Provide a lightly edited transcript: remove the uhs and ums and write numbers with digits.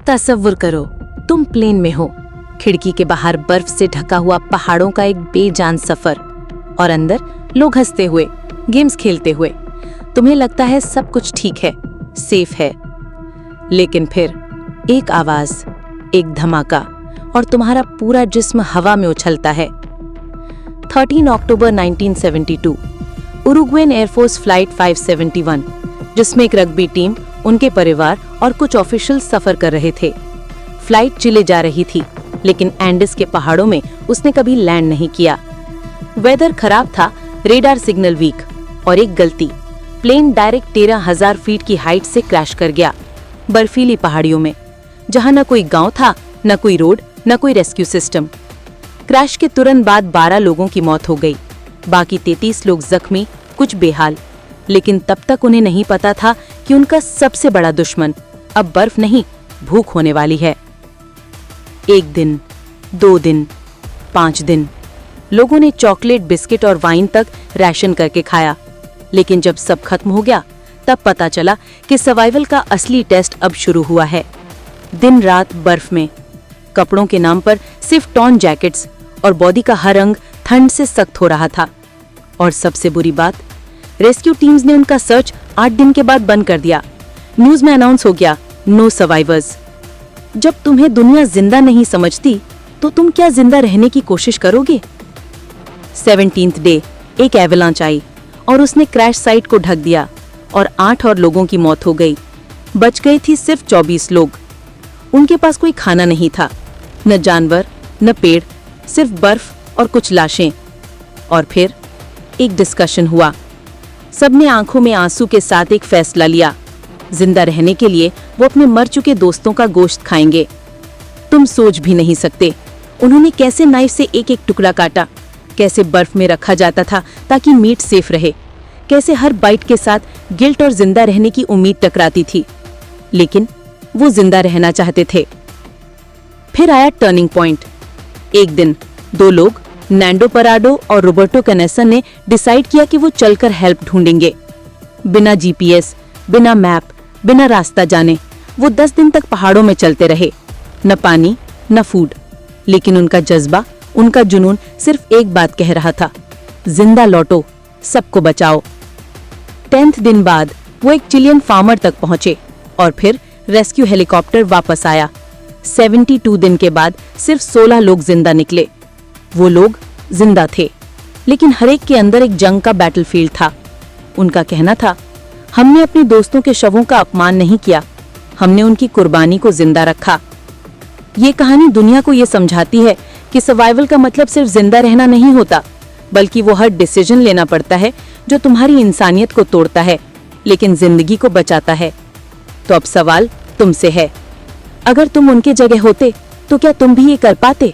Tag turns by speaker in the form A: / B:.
A: तसव्वुर करो, तुम प्लेन में हो, खिड़की के बाहर बर्फ से ढका हुआ पहाड़ों का एक बेजान सफर, और अंदर लोग हंसते हुए, गेम्स खेलते हुए। तुम्हें लगता है सब कुछ ठीक है, सेफ है। लेकिन फिर एक आवाज, एक धमाका, और तुम्हारा पूरा जिस्म हवा में उछलता है। 13 अक्टूबर 1972, उरुग्वेन एयरफोर्स फ्लाइट 571, जिसमें एक रग्बी टीम, उनके परिवार और कुछ ऑफिशियल सफर कर रहे थे। फ्लाइट चिले जा रही थी, लेकिन एंडिस के पहाड़ों में उसने कभी लैंड नहीं किया। वेदर खराब था, रेडार सिग्नल वीक, और एक गलती, प्लेन डायरेक्ट 13,000 फीट की हाइट से क्रैश कर गया, बर्फीली पहाड़ियों में, जहां न कोई गांव था, न कोई रोड, न कोई रेस्क्यू सिस्टम। क्रैश के तुरंत बाद 12 लोगों की मौत हो गई, बाकी 33 लोग जख्मी, कुछ बेहाल। लेकिन तब तक उन्हें नहीं पता था कि उनका सबसे बड़ा दुश्मन अब बर्फ नहीं, भूख होने वाली है। 1 दिन, 2 दिन, 5 दिन, लोगों ने चॉकलेट, बिस्किट और वाइन तक राशन करके खाया। लेकिन जब सब खत्म हो गया, तब पता चला कि सर्वाइवल का असली टेस्ट अब शुरू हुआ है। दिन रात बर्फ में, कपड़ों के नाम पर सिर्फ टॉर्न जैकेट्स, और बॉडी का हर अंग ठंड से सख्त हो रहा था। और सबसे बुरी बात, रेस्क्यू टीम्स ने उनका सर्च 8 दिन के बाद बंद कर दिया। न्यूज में अनाउंस हो गया, नो सर्वाइवर्स। जब तुम्हें दुनिया जिंदा नहीं समझती, तो तुम क्या जिंदा रहने की कोशिश करोगे? 17th डे एक एवलांच आई और उसने क्रैश साइट को ढक दिया, और 8 और लोगों की मौत हो गई। बच गई थी सिर्फ 24 लोग। उनके पास कोई खाना नहीं था, न जानवर, न पेड़, सिर्फ बर्फ और कुछ लाशें। और फिर एक डिस्कशन हुआ। सबने आंखों में आंसू के साथ एक फैसला लिया, जिंदा रहने के लिए वो अपने मर चुके दोस्तों का गोश्त खाएंगे। तुम सोच भी नहीं सकते उन्होंने कैसे नाइफ से एक एक टुकड़ा काटा, कैसे बर्फ में रखा जाता था ताकि मीट सेफ रहे, कैसे हर बाइट के साथ गिल्ट और जिंदा रहने की उम्मीद टकराती थी। लेकिन वो जिंदा रहना चाहते थे। फिर आया टर्निंग पॉइंट। एक दिन 2 लोग, नैंडो पराडो और रोबर्टो कनेसन, ने डिसाइड किया कि वो चलकर हेल्प ढूंढेंगे। बिना जीपीएस, बिना मैप, बिना रास्ता जाने वो 10 दिन तक पहाड़ों में चलते रहे। न पानी, न फूड, लेकिन उनका जज्बा, उनका जुनून सिर्फ एक बात कह रहा था, जिंदा लौटो, सबको बचाओ। 10th दिन बाद वो एक चिलियन फार्मर तक पहुंचे, और फिर रेस्क्यू हेलीकॉप्टर वापस आया। 72 दिन के बाद सिर्फ 16 लोग जिंदा निकले। वो लोग जिंदा थे, लेकिन हर एक के अंदर एक जंग का बैटलफील्ड था। उनका कहना था, हमने अपने दोस्तों के शवों का अपमान नहीं किया, हमने उनकी कुर्बानी को जिंदा रखा। ये कहानी दुनिया को ये समझाती है कि सर्वाइवल का मतलब सिर्फ जिंदा रहना नहीं होता, बल्कि वो हर डिसीजन लेना पड़ता है जो तुम्हारी इंसानियत को तोड़ता है, लेकिन जिंदगी को बचाता है। तो अब सवाल तुमसे है, अगर तुम उनके जगह होते तो क्या तुम भी ये कर पाते?